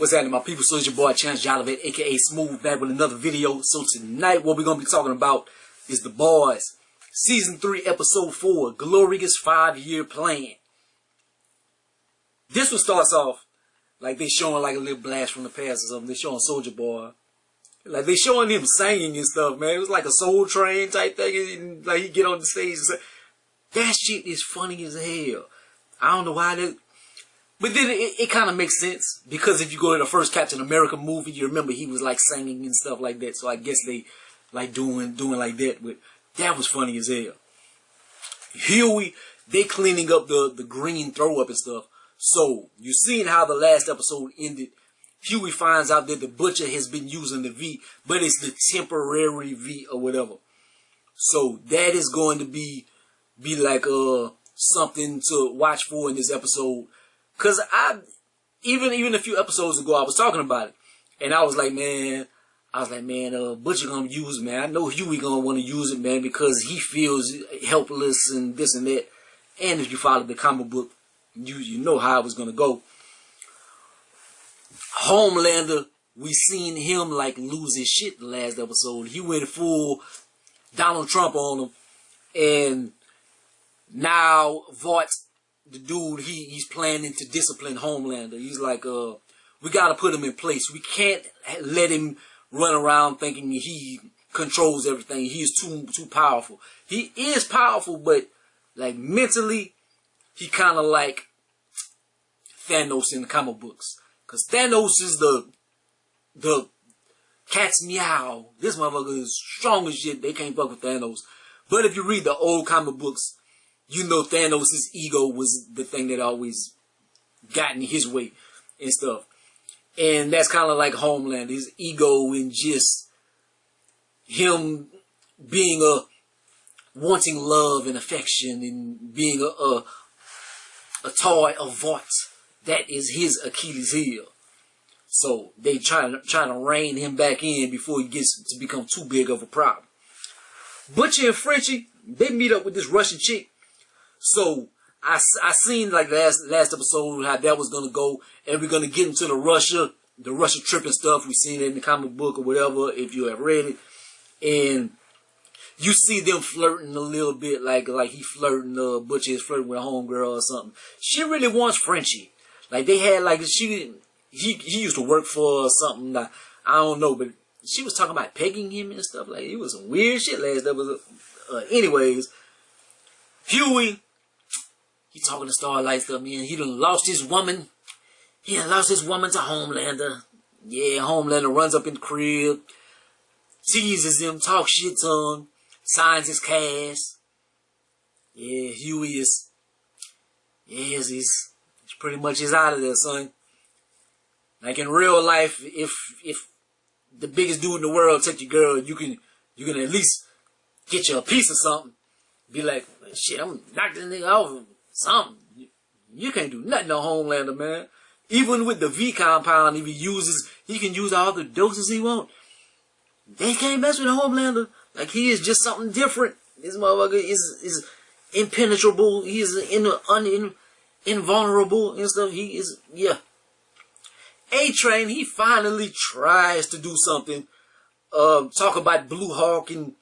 What's happening, my people? So it's your boy ChanceJolivette, aka Smooth, back with another video. So tonight, what we're gonna be talking about is The Boys, Season 3, Episode 4, Glorious 5-Year Plan. This one starts off like they showing like a little blast from the past or something. They showing Soulja Boy, like they showing him singing and stuff, man. It was like a Soul Train type thing. And, like he get on the stage and say, that shit is funny as hell. I don't know why that. But then it kind of makes sense, because if you go to the first Captain America movie, you remember he was like singing and stuff like that. So I guess they like doing like that. But that was funny as hell. Huey, they cleaning up the green throw up and stuff. So you seen how the last episode ended. Huey finds out that the Butcher has been using the V, but it's the temporary V or whatever. So that is going to be like something to watch for in this episode. Cause even a few episodes ago I was talking about it, and I was like, man, Butcher gonna use it, man. I know Huey gonna want to use it, man, because he feels helpless and this and that. And if you follow the comic book, you know how it was gonna go. Homelander, we seen him like lose his shit the last episode. He went full Donald Trump on him, and now Vought, the dude, he's planning to discipline Homelander. He's like, we gotta put him in place. We can't let him run around thinking he controls everything. He is too powerful. He is powerful, but like mentally, he kind of like Thanos in the comic books. Cause Thanos is the cat's meow. This motherfucker is strong as shit. They can't fuck with Thanos. But if you read the old comic books, you know Thanos' ego was the thing that always got in his way and stuff. And that's kind of like Homelander. His ego and just him being wanting love and affection and being a toy of Vought. That is his Achilles heel. So they trying to rein him back in before he gets to become too big of a problem. Butcher and Frenchie, they meet up with this Russian chick. So I seen like last episode how that was gonna go, and we're gonna get into the Russia trip and stuff. We seen it in the comic book or whatever if you have read it, and you see them flirting a little bit, like he flirting. Butcher is flirting with a homegirl or something. She really wants Frenchie. Like they had like he used to work for something. I don't know, but she was talking about pegging him and stuff. Like it was some weird shit last episode. Anyways, Huey. He talking to Starlight stuff, man. He done lost his woman. He done lost his woman to Homelander. Yeah, Homelander runs up in the crib, teases him, talks shit to him, signs his cast. Yeah, Huey is, yes, he's pretty much out of there, son. Like in real life, if the biggest dude in the world take your girl, you can at least get you a piece of something. Be like, shit, I'm knocking this nigga off. Something. You can't do nothing on Homelander, man. Even with the V compound, if he can use all the doses he want. They can't mess with Homelander. Like he is just something different. This motherfucker is impenetrable. He is invulnerable and stuff. He is, yeah. A-Train, he finally tries to do something. Talk about Blue Hawk and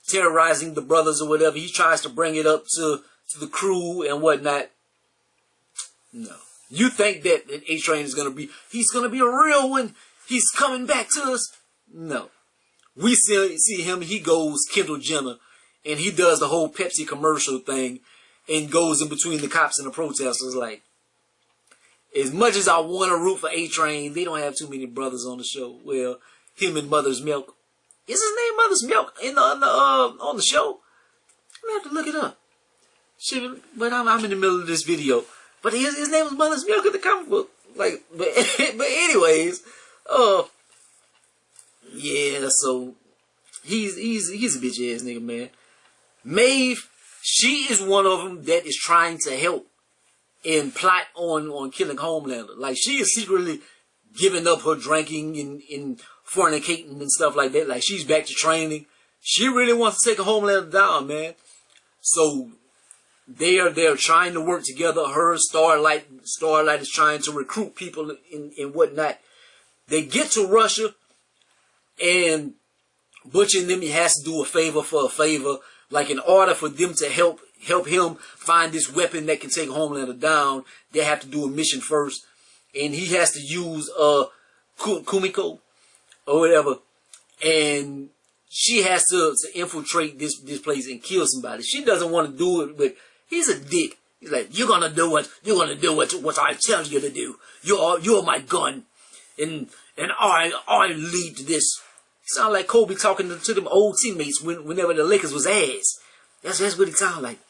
terrorizing the brothers or whatever. He tries to bring it up to the crew and whatnot. No. You think that A-Train is he's gonna be a real one. He's coming back to us. No. We see him, he goes Kendall Jenner, and he does the whole Pepsi commercial thing and goes in between the cops and the protesters. Like, as much as I want to root for A-Train, they don't have too many brothers on the show. Well, him and Mother's Milk. Is his name Mother's Milk on the show? I'm gonna have to look it up. Shit, but I'm in the middle of this video. But his name was Mother's Milk in the comic book. Like, but anyways, yeah. So he's a bitch ass nigga, man. Maeve, she is one of them that is trying to help and plot on killing Homelander. Like she is secretly giving up her drinking and fornicating and stuff like that. Like she's back to training. She really wants to take a Homelander down, man. So they're trying to work together. Her Starlight is trying to recruit people and whatnot They get to Russia, and Butcher and them, he has to do a favor for a favor. Like, in order for them to help him find this weapon that can take Homelander down, they have to do a mission first. And he has to use Kumiko or whatever. And she has to infiltrate this place and kill somebody. She doesn't want to do it, but he's a dick. He's like, you're gonna do what I tell you to do. You're my gun. And I lead this. Sound like Kobe talking to them old teammates whenever the Lakers was ass. That's what he sound like.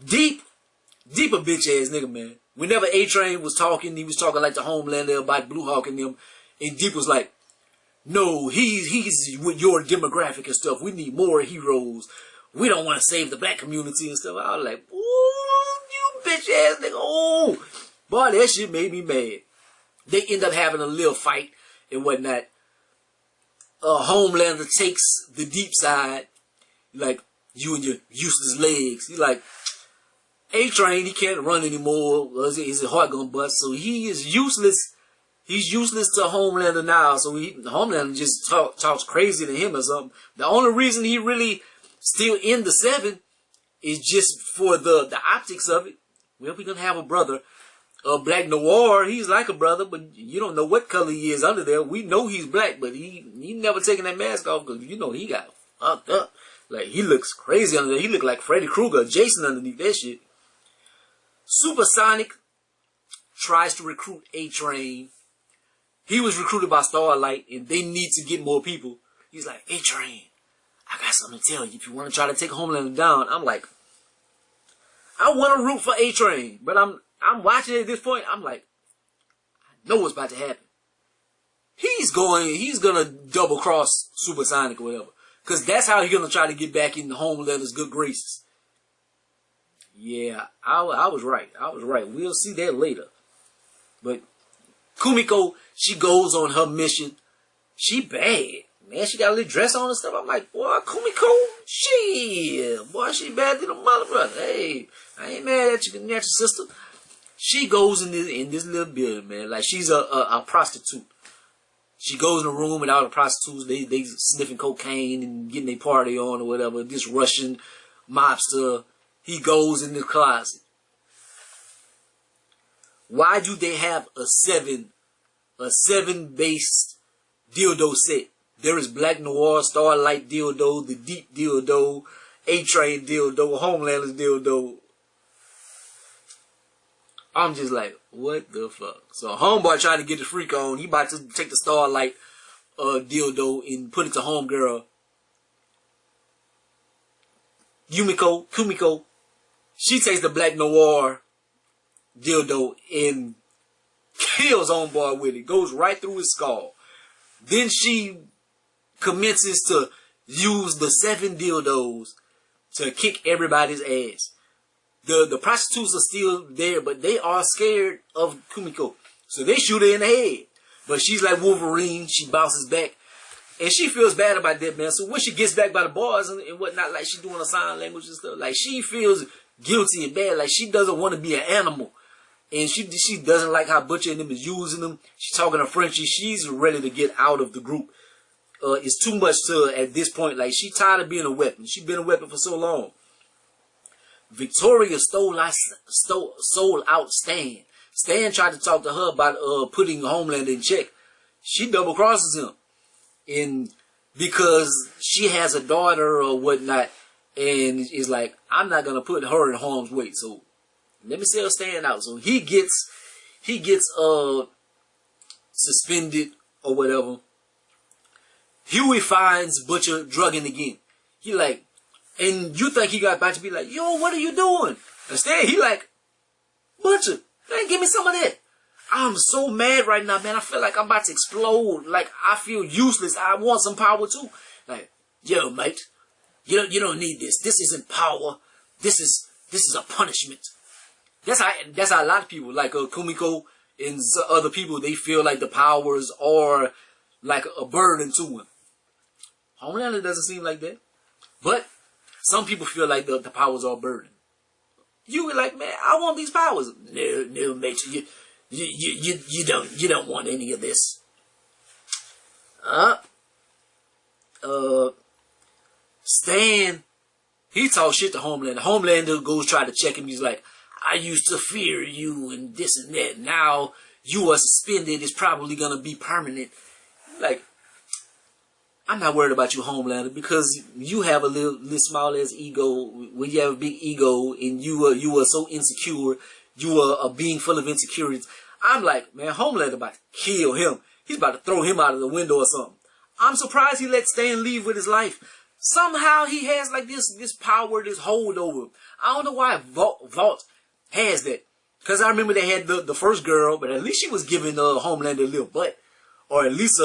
Deep a bitch ass nigga, man. Whenever A-Train was talking, he was talking like the Homelander about Blue Hawk and them. And Deep was like, no, he's with your demographic and stuff. We need more heroes. We don't want to save the black community and stuff. I was like, ooh, you bitch ass nigga. Oh, boy, that shit made me mad. They end up having a little fight and whatnot. Homelander takes the Deep side, like, you and your useless legs. He's like, A-Train, he can't run anymore. His heart gonna bust, so he is useless. He's useless to Homelander now, so Homelander just talks crazy to him or something. The only reason he really still in the 7 is just for the optics of it. Well, we're gonna have a brother. Black Noir, he's like a brother, but you don't know what color he is under there. We know he's black, but he never taking that mask off because you know he got fucked up. Like, he looks crazy under there. He look like Freddy Krueger, Jason underneath that shit. Supersonic tries to recruit A-Train. He was recruited by Starlight, and they need to get more people. He's like, A-Train, I got something to tell you. If you want to try to take Homelander down, I'm like, I want to root for A-Train, but I'm watching it at this point. I'm like, I know what's about to happen. He's gonna double cross Supersonic or whatever, because that's how he's gonna try to get back into Homelander's good graces. Yeah, I was right. We'll see that later. But Kumiko, she goes on her mission. She bad. Man, she got a little dress on and stuff. I'm like, boy, Kumiko, she bad to the mother brother. Hey, I ain't mad at your sister. She goes in this little building, man, like she's a prostitute. She goes in a room with all the prostitutes. They sniffing cocaine and getting their party on or whatever. This Russian mobster, he goes in the closet. Why do they have a 7-based dildo set? There is Black Noir, Starlight dildo, the Deep dildo, A-Train dildo, Homelander's dildo. I'm just like, what the fuck? So Homeboy trying to get the freak on. He about to take the Starlight dildo and put it to Homegirl. Kumiko, she takes the Black Noir dildo and kills Homeboy with it. Goes right through his skull. Then she commences to use the 7 dildos to kick everybody's ass. The prostitutes are still there, but they are scared of Kumiko. So they shoot her in the head. But she's like Wolverine. She bounces back. And she feels bad about that, man. So when she gets back by the bars and whatnot, like she's doing a sign language and stuff, like she feels guilty and bad. Like she doesn't want to be an animal. And she doesn't like how Butcher and them is using them. She's talking to Frenchie. She's ready to get out of the group. It's too much to her at this point. Like, she tired of being a weapon. She's been a weapon for so long. Victoria sold out Stan. Stan tried to talk to her about putting Homelander in check. She double crosses him. And because she has a daughter or whatnot, and is like, I'm not gonna put her in harm's way. So let me sell Stan out. So he gets suspended or whatever. Huey finds Butcher drugging again. He like, and you think he got about to be like, yo, what are you doing? Instead, he like, Butcher, man, give me some of that. I'm so mad right now, man. I feel like I'm about to explode. Like, I feel useless. I want some power too. Like, yo, mate, you don't need this. This isn't power. This is a punishment. That's how a lot of people, like Kumiko and other people, they feel like the powers are like a burden to him. Homelander doesn't seem like that. But some people feel like the powers are a burden. You were like, man, I want these powers. No, mate, you don't want any of this. Uh, Stan, he talks shit to Homelander. Homelander goes try to check him. He's like, I used to fear you and this and that. Now you are suspended. It's probably going to be permanent. Like, I'm not worried about you, Homelander, because you have a little small ass ego. When you have a big ego and you are so insecure, you are a being full of insecurities. I'm like, man, Homelander about to kill him. He's about to throw him out of the window or something. I'm surprised he let Stan leave with his life. Somehow he has like this power, this hold over him. I don't know why Vought has that. Because I remember they had the first girl, but at least she was giving Homelander a little butt. Or at least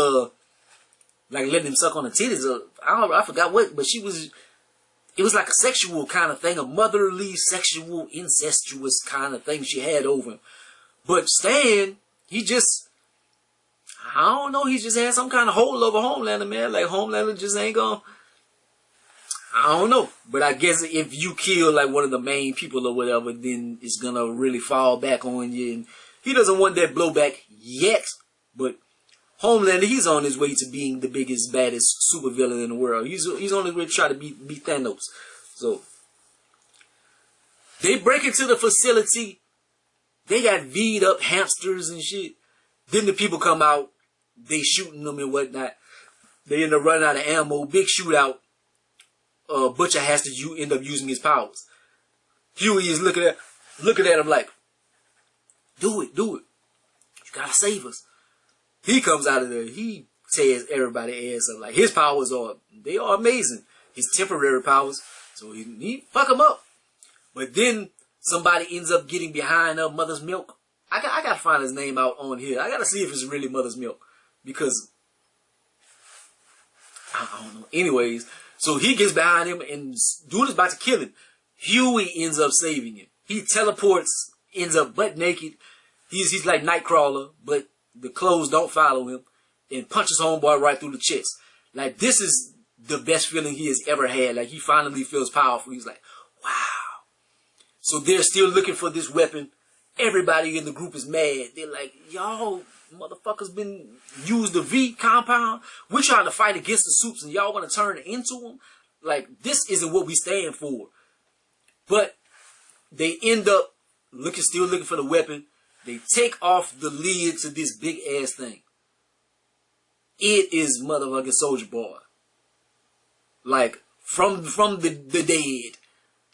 like letting him suck on the titties. I forgot what, but it was like a sexual kind of thing, a motherly, sexual, incestuous kind of thing she had over him. But Stan, he just, I don't know, he just had some kind of hold over Homelander, man. Like, Homelander just ain't gonna, I don't know. But I guess if you kill, like, one of the main people or whatever, then it's gonna really fall back on you. And he doesn't want that blowback yet. But Homelander, he's on his way to being the biggest, baddest supervillain in the world. He's on his way to try to beat Thanos. So, they break into the facility. They got V'd up hamsters and shit. Then the people come out. They shooting them and whatnot. They end up running out of ammo. Big shootout. Butcher has to end up using his powers. Huey is looking at him like, do it. You gotta save us. He comes out of there. He tears everybody ass up. Like, his powers they are amazing. His temporary powers. So he fuck him up. But then somebody ends up getting behind Mother's Milk. I gotta find his name out on here. I gotta see if it's really Mother's Milk. Because I don't know. Anyways, so he gets behind him and dude is about to kill him. Huey ends up saving him. He teleports, ends up butt naked. He's like Nightcrawler, but the clothes don't follow him, and punches homeboy right through the chest. Like, this is the best feeling he has ever had. Like, he finally feels powerful. He's like, wow. So they're still looking for this weapon. Everybody in the group is mad. They're like, y'all motherfuckers been used the V compound. We're trying to fight against the Supes and y'all want to turn into them. Like, this isn't what we stand for. But they end up still looking for the weapon. They take off the lid to this big ass thing. It is motherfucking Soldier Boy. Like, from the dead.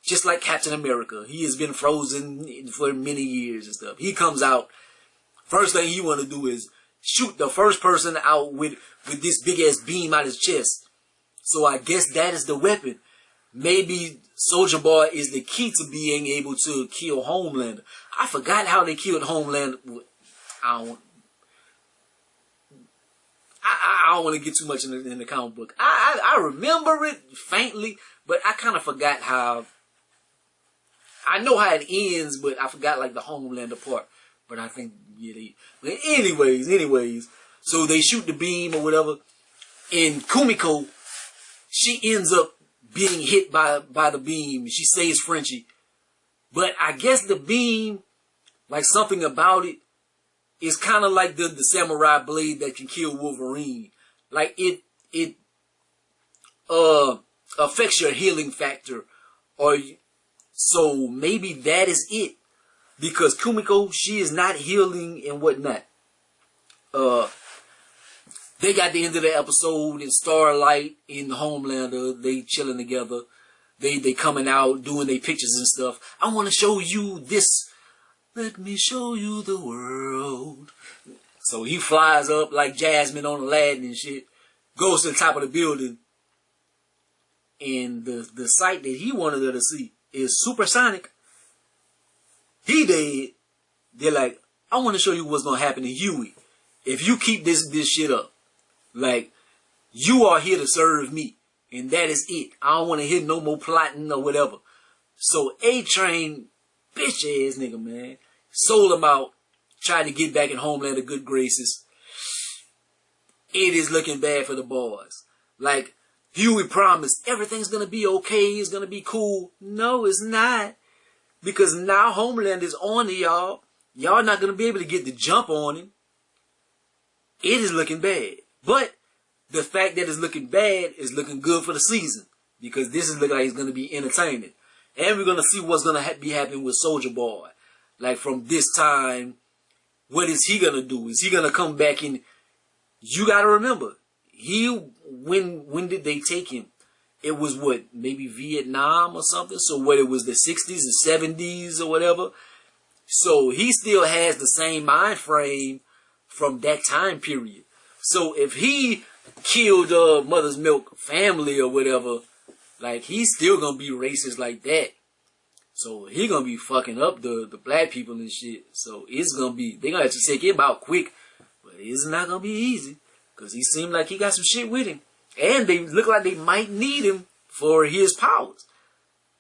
Just like Captain America. He has been frozen for many years and stuff. He comes out. First thing he want to do is shoot the first person out with this big ass beam out his chest. So I guess that is the weapon. Maybe Soldier Boy is the key to being able to kill Homelander. I forgot how they killed Homelander. I don't want to get too much in the comic book. I remember it faintly, but I kind of forgot how. I know how it ends, but I forgot like the Homelander part. But I think, yeah, but anyways, so they shoot the beam or whatever, and Kumiko, she ends up being hit by the beam. She saves Frenchie, but I guess the beam, like something about it, is kind of like the samurai blade that can kill Wolverine. Like it affects your healing factor, or so maybe that is it. Because Kumiko, she is not healing and whatnot. They got the end of the episode and Starlight and Homelander, they chilling together. They coming out, doing their pictures and stuff. I want to show you this. Let me show you the world. So he flies up like Jasmine on Aladdin and shit. Goes to the top of the building. And the sight that he wanted her to see is supersonic. He dead. They're like, I want to show you what's going to happen to Huey. If you keep this shit up. Like, you are here to serve me. And that is it. I don't want to hear no more plotting or whatever. So A-Train, bitch ass nigga, man. Sold him out. Tried to get back in Homelander good graces. It is looking bad for the boys. Like, Huey promised everything's going to be okay. It's going to be cool. No, it's not. Because now Homelander is on to y'all. Y'all not going to be able to get the jump on him. It is looking bad. But the fact that it's looking bad is looking good for the season. Because this is looking like it's going to be entertaining. And we're going to see what's going to be happening with Soulja Boy. Like from this time, what is he going to do? Is he going to come back in? You got to remember, when did they take him? It was what, maybe Vietnam or something? So what, it was the 60s and 70s or whatever? So he still has the same mind frame from that time period. So if he killed Mother's Milk family or whatever, like, he's still gonna be racist like that. So he gonna be fucking up the black people and shit. So it's gonna be, they gonna have to take him out quick. But it's not gonna be easy. Because he seemed like he got some shit with him. And they look like they might need him for his powers.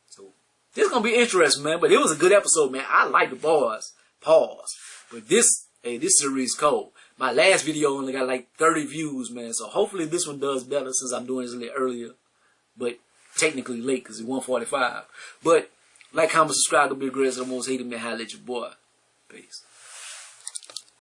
So this is gonna be interesting, man. But it was a good episode, man. I like the boys. Pause. But this series cold. My last video only got like 30 views, man. So hopefully this one does better since I'm doing this a little earlier. But technically late because it's 1:45. But like, comment, subscribe to Big Grass. I'm most hated, man. Holla at your boy. Peace.